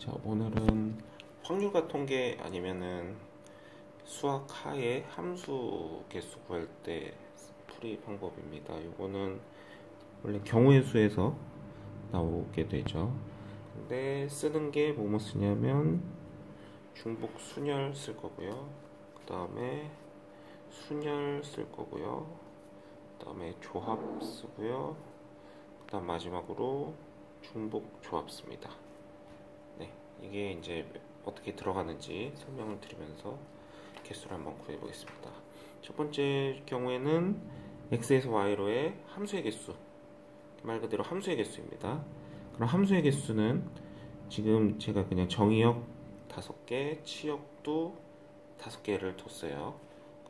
자, 오늘은 확률과 통계 아니면은 수학 하에 함수 개수 구할 때 풀이 방법입니다. 요거는 원래 경우의 수에서 나오게 되죠. 근데 쓰는 게 뭐뭐 쓰냐면 중복 순열 쓸 거고요. 그 다음에 순열 쓸 거고요. 그 다음에 조합 쓰고요. 그 다음 마지막으로 중복 조합 씁니다. 네, 이게 이제 어떻게 들어가는지 설명을 드리면서 개수를 한번 구해 보겠습니다. 첫 번째 경우에는 x에서 y로의 함수의 개수, 말 그대로 함수의 개수입니다. 그럼 함수의 개수는 지금 제가 그냥 정의역 5개, 치역도 5개를 뒀어요.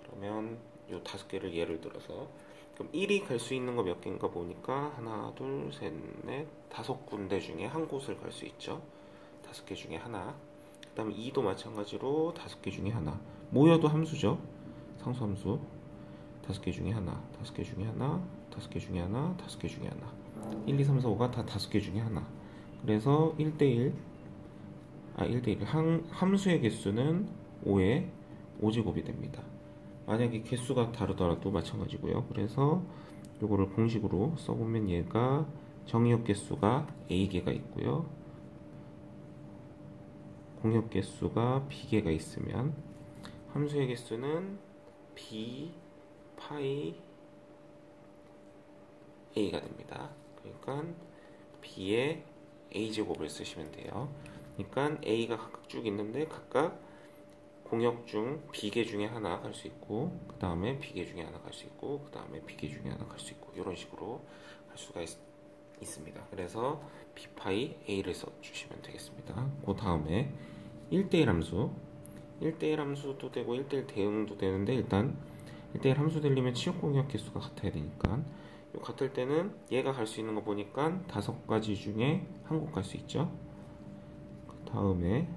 그러면 이 5개를 예를 들어서 그럼 1이 갈 수 있는 거 몇 개인가 보니까 하나, 둘, 셋, 넷, 5군데 중에 한 곳을 갈 수 있죠. 5개 중에 하나. 그 다음에 2도 마찬가지로 5개 중에 하나. 모여도 함수죠. 상수함수. 5개 중에 하나, 5개 중에 하나, 5개 중에 하나, 5개 중에 하나. 1, 2, 3, 4, 5가 다 5개 중에 하나. 그래서 1대1, 1대1. 함수의 개수는 5의 5제곱이 됩니다. 만약에 개수가 다르더라도 마찬가지고요. 그래서 요거를 공식으로 써보면 얘가 정의역 개수가 A개가 있고요. 공역 개수가 B개가 있으면 함수의 개수는 B 파이 A가 됩니다. 그러니까 B의 A제곱을 쓰시면 돼요. 그러니까 A가 각각 쭉 있는데 각각 공역 중 B개 중에 하나 갈 수 있고 그 다음에 B개 중에 하나 갈 수 있고 그 다음에 B개 중에 하나 갈 수 있고 이런 식으로 할 수가 있습니다. 그래서 B 파이 A를 써주시면 되겠습니다. 그 다음에 1대1 함수 1대1 함수도 되고 1대1 대응도 되는데 일단 1대1 함수 되려면 치역 공역 개수가 같아야 되니까 같을 때는 얘가 갈 수 있는 거 보니까 5가지 중에 한 곳 갈 수 있죠. 그 다음에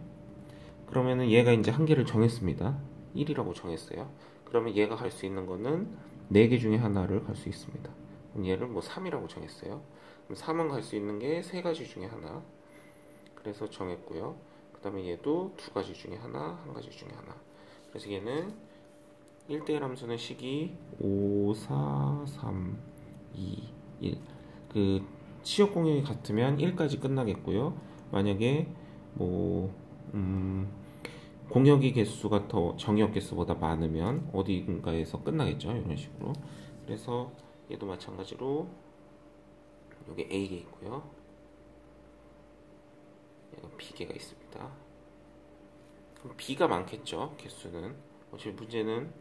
그러면은 얘가 이제 한 개를 정했습니다. 1이라고 정했어요. 그러면 얘가 갈 수 있는 거는 4개 중에 하나를 갈 수 있습니다. 그럼 얘를 뭐 3이라고 정했어요. 그럼 3은 갈 수 있는 게 3가지 중에 하나. 그래서 정했고요. 그 다음에 얘도 2가지 중에 하나, 1가지 중에 하나. 그래서 얘는 1대1 함수는 식이 5, 4, 3, 2, 1. 그 치역 공역이 같으면 1까지 끝나겠고요. 만약에 뭐 공역의 개수가 더 정의역 개수보다 많으면 어디인가에서 끝나겠죠. 이런 식으로. 그래서 얘도 마찬가지로 여기 A개 있고요. 얘가 B개가 있습니다. 그럼 B가 많겠죠. 개수는. 어차피 문제는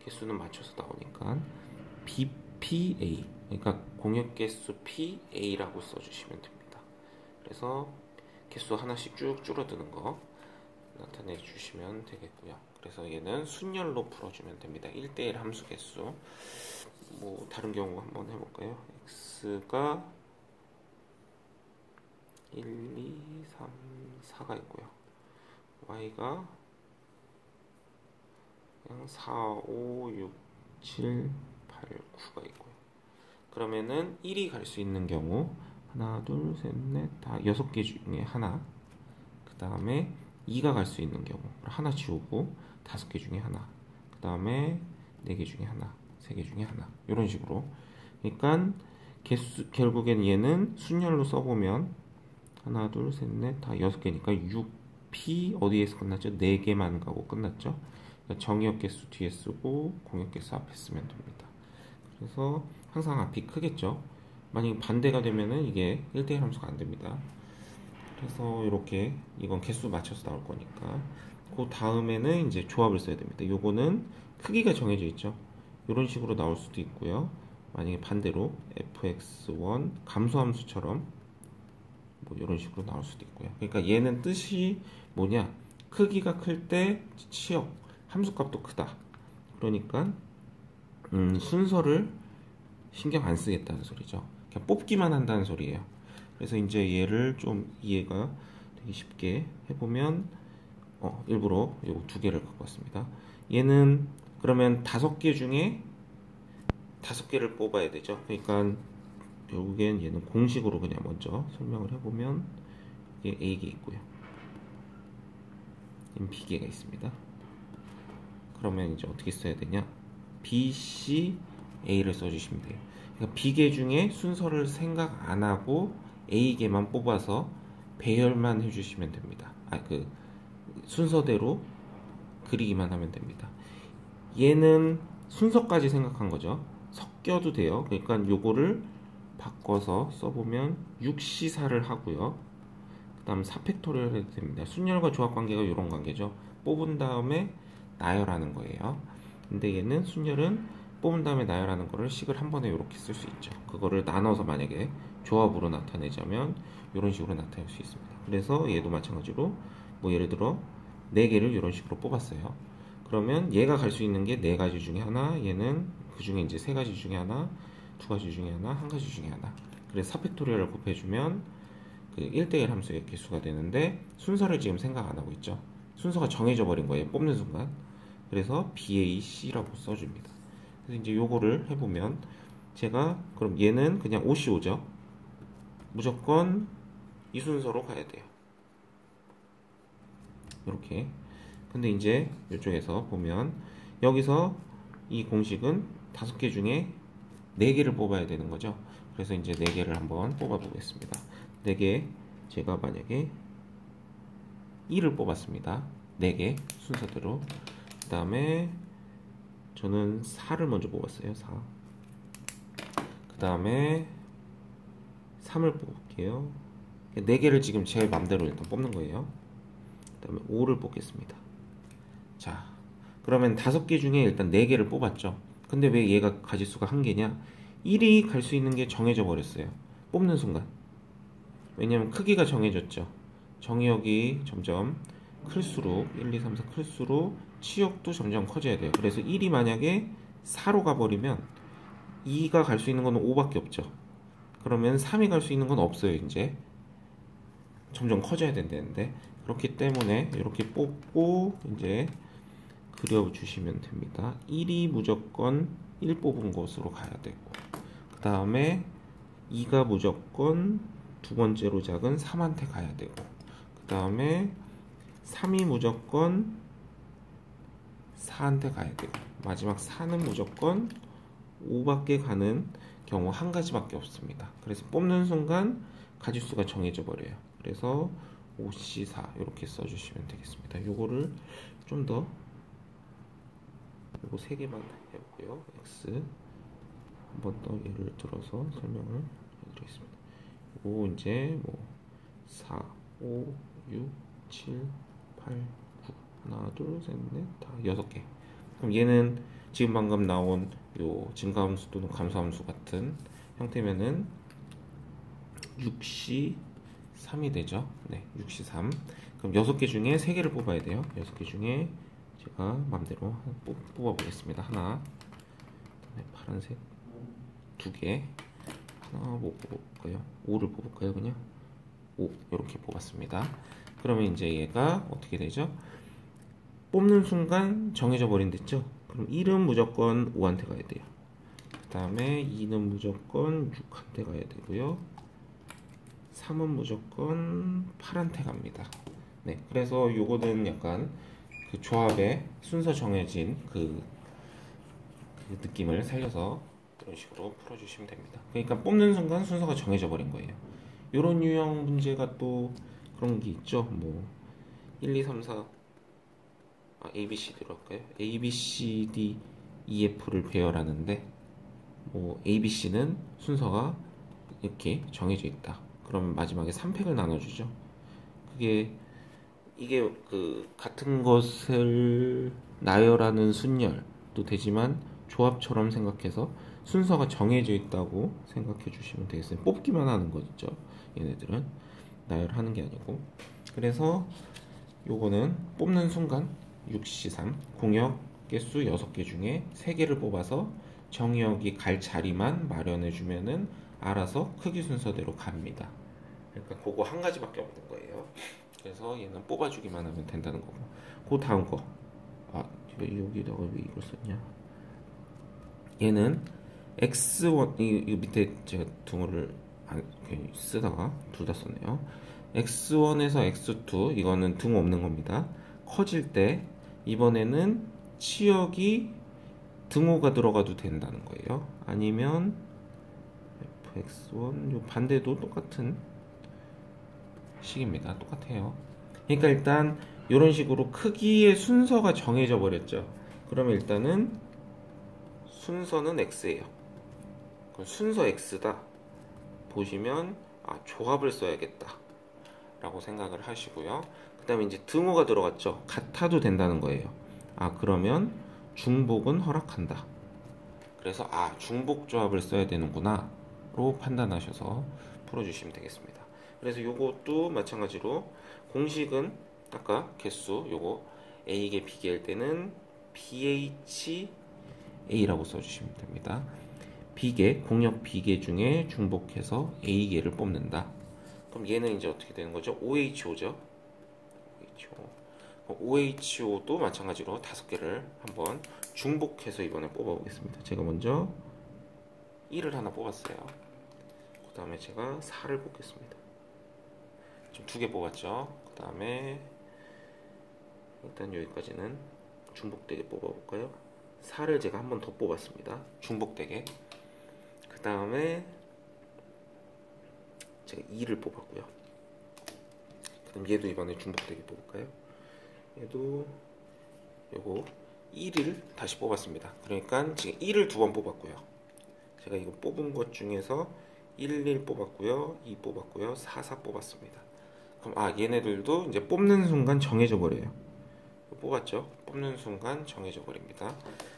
개수는 맞춰서 나오니까 BPA 그러니까 공역 개수 PA라고 써주시면 됩니다. 그래서 개수 하나씩 쭉 줄어드는 거 나타내 주시면 되겠고요. 그래서 얘는 순열로 풀어주면 됩니다. 1대1 함수 개수. 뭐 다른 경우 한번 해볼까요? x가 1, 2, 3, 4가 있고요. y가 그냥 4, 5, 6, 7, 8, 9가 있고요. 그러면은 1이 갈 수 있는 경우 하나, 둘, 셋, 넷, 다 6개 중에 하나. 그 다음에 2가 갈 수 있는 경우 하나 지우고 5개 중에 하나. 그 다음에 4개 중에 하나, 3개 중에 하나. 이런 식으로. 그러니까 개수 결국엔 얘는 순열로 써보면 하나, 둘, 셋, 넷, 다 6개니까 6P 어디에서 끝났죠? 4개만 가고 끝났죠. 그러니까 정의역 개수 뒤에 쓰고 공역 개수 앞에 쓰면 됩니다. 그래서 항상 앞이 크겠죠. 만약에 반대가 되면은 이게 1대1 함수가 안 됩니다. 그래서 이렇게 이건 개수 맞춰서 나올 거니까 그 다음에는 이제 조합을 써야 됩니다. 요거는 크기가 정해져 있죠. 이런 식으로 나올 수도 있고요. 만약에 반대로 fx1 감소함수처럼 뭐 이런 식으로 나올 수도 있고요. 그러니까 얘는 뜻이 뭐냐? 크기가 클 때 치역 함수값도 크다. 그러니까 순서를 신경 안 쓰겠다는 소리죠. 그냥 뽑기만 한다는 소리예요. 그래서 이제 얘를 좀 이해가 되게 쉽게 해보면 일부러 요 2개를 갖고 왔습니다. 얘는 그러면 5개 중에 5개를 뽑아야 되죠. 그러니까 결국엔 얘는 공식으로 그냥 먼저 설명을 해보면 이게 A개 있고요. 비계가 있습니다. 그러면 이제 어떻게 써야 되냐? B, C, A를 써주시면 돼요. 그러니까 비계 중에 순서를 생각 안 하고 A계만 뽑아서 배열만 해주시면 됩니다. 그 순서대로 그리기만 하면 됩니다. 얘는 순서까지 생각한 거죠. 섞여도 돼요. 그러니까 요거를 바꿔서 써보면 6C4를 하고요. 그 다음 4팩토리얼 해도 됩니다. 순열과 조합 관계가 이런 관계죠. 뽑은 다음에 나열하는 거예요. 근데 얘는 순열은 뽑은 다음에 나열하는 거를 식을 한 번에 이렇게 쓸 수 있죠. 그거를 나눠서 만약에 조합으로 나타내자면 이런 식으로 나타낼 수 있습니다. 그래서 얘도 마찬가지로 뭐 예를 들어 4개를 이런 식으로 뽑았어요. 그러면 얘가 갈 수 있는 게 4가지 중에 하나, 얘는 그 중에 이제 3가지 중에 하나, 2가지 중에 하나, 1가지 중에 하나. 그래서 4팩토리얼을 곱해주면 그 1대1 함수의 개수가 되는데 순서를 지금 생각 안 하고 있죠. 순서가 정해져 버린 거예요. 뽑는 순간. 그래서 BAC라고 써줍니다. 그래서 이제 요거를 해보면 제가 그럼 얘는 그냥 OCO죠. 무조건 이 순서로 가야 돼요. 이렇게. 근데 이제 이쪽에서 보면 여기서 이 공식은 5개 중에 4개를 뽑아야 되는 거죠. 그래서 이제 4개를 한번 뽑아 보겠습니다. 4개 제가 만약에 1을 뽑았습니다. 4개 순서대로. 그 다음에 저는 4를 먼저 뽑았어요. 4. 그 다음에 3을 뽑을게요. 4개를 지금 제 맘대로 일단 뽑는 거예요. 그 다음에 5를 뽑겠습니다. 자, 그러면 5개 중에 일단 4개를 뽑았죠. 근데 왜 얘가 가지수가 1개냐? 1이 갈 수 있는 게 정해져 버렸어요. 뽑는 순간. 왜냐면 크기가 정해졌죠. 정의역이 점점 클수록 1, 2, 3, 4 클수록 치역도 점점 커져야 돼요. 그래서 1이 만약에 4로 가버리면 2가 갈 수 있는 건 5밖에 없죠. 그러면 3이 갈 수 있는 건 없어요. 이제 점점 커져야 된다는데, 그렇기 때문에 이렇게 뽑고 이제 그려주시면 됩니다. 1이 무조건 1 뽑은 곳으로 가야 되고, 그 다음에 2가 무조건 두 번째로 작은 3한테 가야 되고, 그 다음에 3이 무조건 4한테 가야 되고, 마지막 4는 무조건 5밖에 가는 경우 한 가지밖에 없습니다. 그래서 뽑는 순간 가지수가 정해져 버려요. 그래서 5C4 이렇게 써주시면 되겠습니다. 요거를 좀 더 요거 3개만 해볼게요. X 한 번 더 예를 들어서 설명을 해드리겠습니다. 요 이제 뭐 4, 5, 6, 7, 8, 9 하나, 둘, 셋, 넷, 다 6개. 그럼 얘는 지금 방금 나온 요 증가함수 또는 감소함수 같은 형태면은 6C3이 되죠. 네, 6C3. 그럼 6개 중에 3개를 뽑아야 돼요. 6개 중에 제가 맘대로 뽑아 보겠습니다. 하나, 네, 파란색 2개. 하나 뭐 뽑을까요? 5를 뽑을까요? 그냥 5 이렇게 뽑았습니다. 그러면 이제 얘가 어떻게 되죠? 뽑는 순간 정해져 버린 됐죠? 그럼 1은 무조건 5한테 가야 돼요. 그 다음에 2는 무조건 6한테 가야 되고요. 3은 무조건 8한테 갑니다. 네, 그래서 요거는 약간 그 조합의 순서 정해진 그 느낌을 살려서 이런 식으로 풀어주시면 됩니다. 그러니까 뽑는 순간 순서가 정해져 버린 거예요. 요런 유형 문제가 또 그런 게 있죠. 뭐 1, 2, 3, 4 A, B, C, D로 할까요? A, B, C, D, E, F를 배열하는데 뭐 A, B, C는 순서가 이렇게 정해져 있다. 그러면 마지막에 3팩을 나눠주죠. 이게 그 같은 것을 나열하는 순열도 되지만 조합처럼 생각해서 순서가 정해져 있다고 생각해 주시면 되겠어요. 뽑기만 하는 거죠. 얘네들은 나열하는 게 아니고. 그래서 요거는 뽑는 순간 6C3 공역 개수 6개 중에 3개를 뽑아서 정의역이 갈 자리만 마련해 주면은 알아서 크기 순서대로 갑니다. 그러니까 그거 한 가지밖에 없는 거예요. 그래서 얘는 뽑아주기만 하면 된다는 거고. 그 다음 거, 여기다가 왜 이걸 썼냐? 얘는 x1 이 밑에 제가 등호를 쓰다가 둘 다 썼네요. x1에서 x2 이거는 등호 없는 겁니다. 커질 때 이번에는 치역이 등호가 들어가도 된다는 거예요. 아니면 fx1 요 반대도 똑같은 식입니다. 똑같아요. 그러니까 일단 이런 식으로 크기의 순서가 정해져 버렸죠. 그러면 일단은 순서는 x예요. 그럼 순서 x다 보시면 조합을 써야겠다 라고 생각을 하시고요. 그 다음에 이제 등호가 들어갔죠. 같아도 된다는 거예요. 그러면 중복은 허락한다. 그래서 중복 조합을 써야 되는구나 로 판단하셔서 풀어주시면 되겠습니다. 그래서 요것도 마찬가지로 공식은 아까 개수 요거 A개 B개일 때는 BHA라고 써주시면 됩니다. B개, 공역 B개 중에 중복해서 A개를 뽑는다. 그럼 얘는 이제 어떻게 되는 거죠? OHO죠. OHO도 마찬가지로 5개를 한번 중복해서 이번에 뽑아보겠습니다. 제가 먼저 1을 하나 뽑았어요. 그 다음에 제가 4를 뽑겠습니다. 지금 2개 뽑았죠. 그 다음에 일단 여기까지는 중복되게 뽑아볼까요? 4를 제가 한 번 더 뽑았습니다. 중복되게. 그 다음에 제가 2를 뽑았고요. 그럼 얘도 이번에 중복되게 뽑을까요? 얘도 요거 1을 다시 뽑았습니다. 그러니까 지금 1을 2번 뽑았고요. 제가 이거 뽑은 것 중에서 1 뽑았고요. 2 뽑았고요. 4 뽑았습니다. 그럼 얘네들도 이제 뽑는 순간 정해져 버려요. 뽑았죠? 뽑는 순간 정해져 버립니다.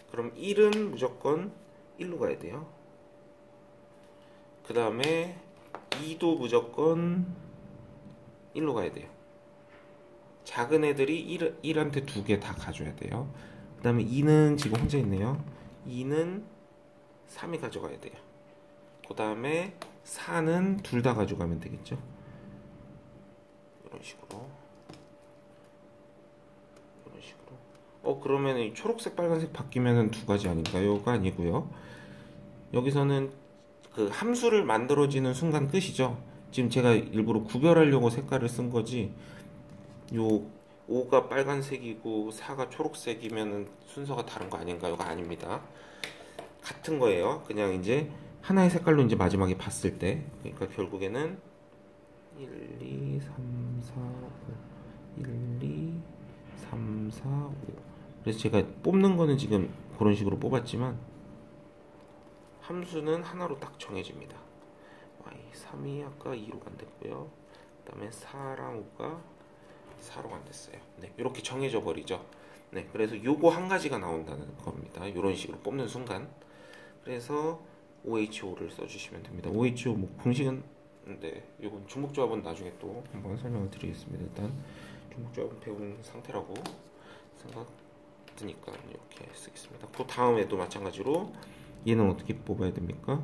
그럼 1은 무조건 1로 가야 돼요. 그 다음에 2도 무조건 1로 가야 돼요. 작은 애들이 1한테 2개 다 가져야 돼요. 그 다음에 2는 지금 혼자 있네요. 2는 3이 가져가야 돼요. 그 다음에 4는 둘 다 가져가면 되겠죠. 이런 식으로. 그러면 이 초록색 빨간색 바뀌면 2가지 아닌가요?가 아니고요. 여기서는 그 함수를 만들어지는 순간 끝이죠. 지금 제가 일부러 구별하려고 색깔을 쓴 거지. 요 5가 빨간색이고 4가 초록색이면 순서가 다른 거 아닌가요?가 아닙니다. 같은 거예요. 그냥 이제 하나의 색깔로 이제 마지막에 봤을 때, 그러니까 결국에는 1, 2, 3, 4, 5 1, 2, 3, 4, 5 그래서 제가 뽑는 거는 지금 그런 식으로 뽑았지만 함수는 하나로 딱 정해집니다. y3이 아까 2로 간댔고요. 그 다음에 4랑 5가 4로 간댔어요. 네, 이렇게 정해져 버리죠. 네, 그래서 요거 한 가지가 나온다는 겁니다. 이런 식으로 뽑는 순간. 그래서 OHO를 써주시면 됩니다. OHO 뭐 공식은 요건 중복조합은 나중에 또 한번 설명을 드리겠습니다. 일단 중복조합은 배운 상태라고 생각 드니까 이렇게 쓰겠습니다. 그 다음에도 마찬가지로 얘는 어떻게 뽑아야 됩니까?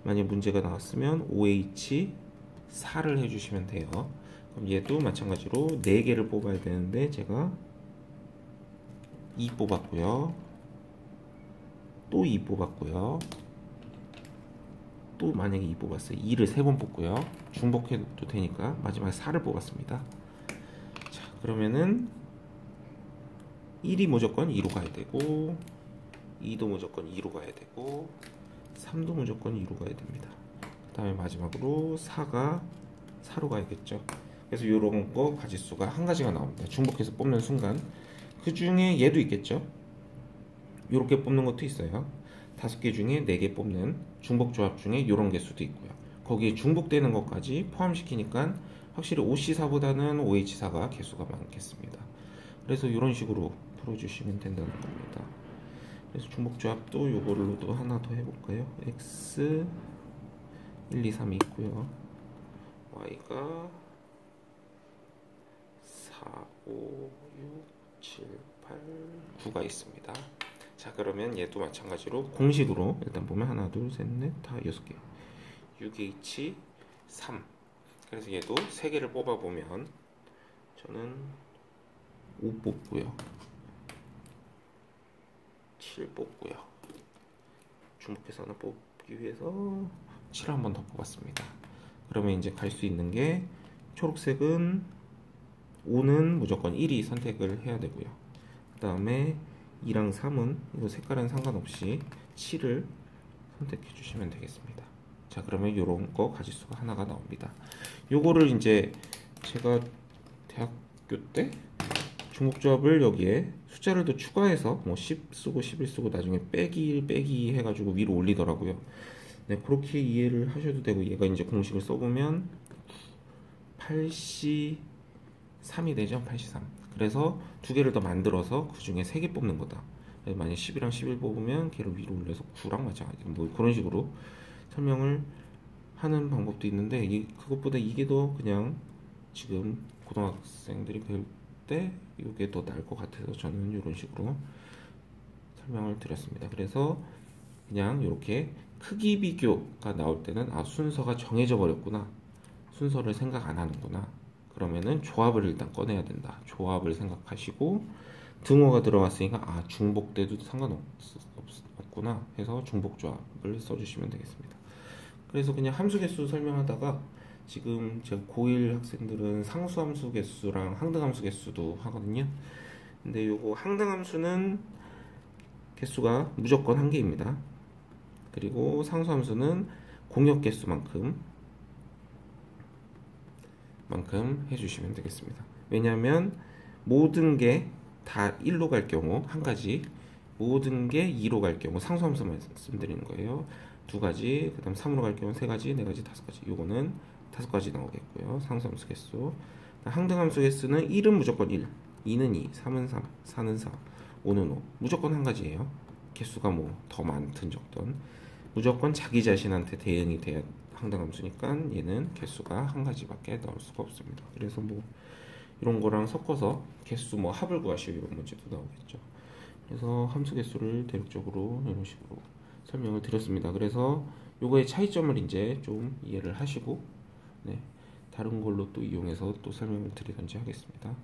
만약 문제가 나왔으면 OH 4를 해주시면 돼요. 그럼 얘도 마찬가지로 4개를 뽑아야 되는데 제가 2 뽑았고요. 또 2 뽑았고요. 또 만약에 2 뽑았어요. 2를 3번 뽑고요. 중복해도 되니까 마지막에 4를 뽑았습니다. 자, 그러면은 1이 무조건 2로 가야 되고 2도 무조건 2로 가야 되고 3도 무조건 2로 가야 됩니다. 그 다음에 마지막으로 4가 4로 가야겠죠. 그래서 이런 거 가지수가 한 가지가 나옵니다. 중복해서 뽑는 순간. 그 중에 얘도 있겠죠. 이렇게 뽑는 것도 있어요. 5개 중에 4개 뽑는 중복 조합 중에 이런 개수도 있고요. 거기에 중복되는 것까지 포함시키니까 확실히 OC4보다는 OH4가 개수가 많겠습니다. 그래서 이런 식으로 풀어주시면 된다는 겁니다. 그래서 중복조합도 요걸로도 하나 더 해볼까요? X 1, 2, 3이 있고요. Y가 4, 5, 6, 7, 8, 9가 있습니다. 자, 그러면 얘도 마찬가지로 공식으로 일단 보면 하나, 둘, 셋, 넷, 다 6개 6H 3 그래서 얘도 3개를 뽑아보면 저는 5 뽑고요 7 뽑고요 중복해서 하나 뽑기 위해서 7 한 번 더 뽑았습니다. 그러면 이제 갈 수 있는 게 초록색은 5는 무조건 1이 선택을 해야 되고요. 그 다음에 2랑 3은 이거 색깔은 상관없이 7을 선택해 주시면 되겠습니다. 자, 그러면 이런 거 가지수가 하나가 나옵니다. 요거를 이제 제가 대학교 때 중복조합을 여기에 숫자를 더 추가해서 뭐 10 쓰고 11 쓰고 나중에 빼기 1 빼기 2 해가지고 위로 올리더라고요. 네, 그렇게 이해를 하셔도 되고, 얘가 이제 공식을 써보면 8C3이 되죠. 8C3. 그래서 두 개를 더 만들어서 그 중에 3개 뽑는 거다. 만약 10이랑 11 뽑으면 걔를 위로 올려서 9랑 마찬가지, 뭐 그런 식으로 설명을 하는 방법도 있는데, 그것보다 이게 더 그냥 지금 고등학생들이 배울 때 이게 더 나을 것 같아서 저는 이런 식으로 설명을 드렸습니다. 그래서 그냥 이렇게 크기 비교가 나올 때는 순서가 정해져 버렸구나, 순서를 생각 안 하는구나, 그러면은 조합을 일단 꺼내야 된다, 조합을 생각하시고, 등호가 들어갔으니까 중복돼도 상관없구나 해서 중복 조합을 써주시면 되겠습니다. 그래서 그냥 함수 개수 설명하다가, 지금 제가 고1 학생들은 상수함수 개수랑 항등함수 개수도 하거든요. 근데 요거 항등함수는 개수가 무조건 1개입니다. 그리고 상수함수는 공역 개수만큼 해주시면 되겠습니다. 왜냐하면 모든 게 다 1로 갈 경우 한 가지, 모든 게 2로 갈 경우 상수함수 말씀드리는 거예요. 두 가지, 그 다음 3으로 갈 경우 세 가지, 네 가지, 다섯 가지. 요거는 5가지 나오겠고요. 상수함수 개수. 항등함수 개수는 1은 무조건 1, 2는 2, 3은 3, 4는 4, 5는 5. 무조건 한 가지예요. 개수가 뭐 더 많든 적든 무조건 자기 자신한테 대응이 돼야 항등함수니까 얘는 개수가 한 가지밖에 나올 수가 없습니다. 그래서 뭐 이런 거랑 섞어서 개수 뭐 합을 구하시오 이런 문제도 나오겠죠. 그래서 함수 개수를 대략적으로 이런 식으로 설명을 드렸습니다. 그래서 요거의 차이점을 이제 좀 이해를 하시고, 네, 다른 걸로 또 이용해서 또 설명을 드리든지 하겠습니다.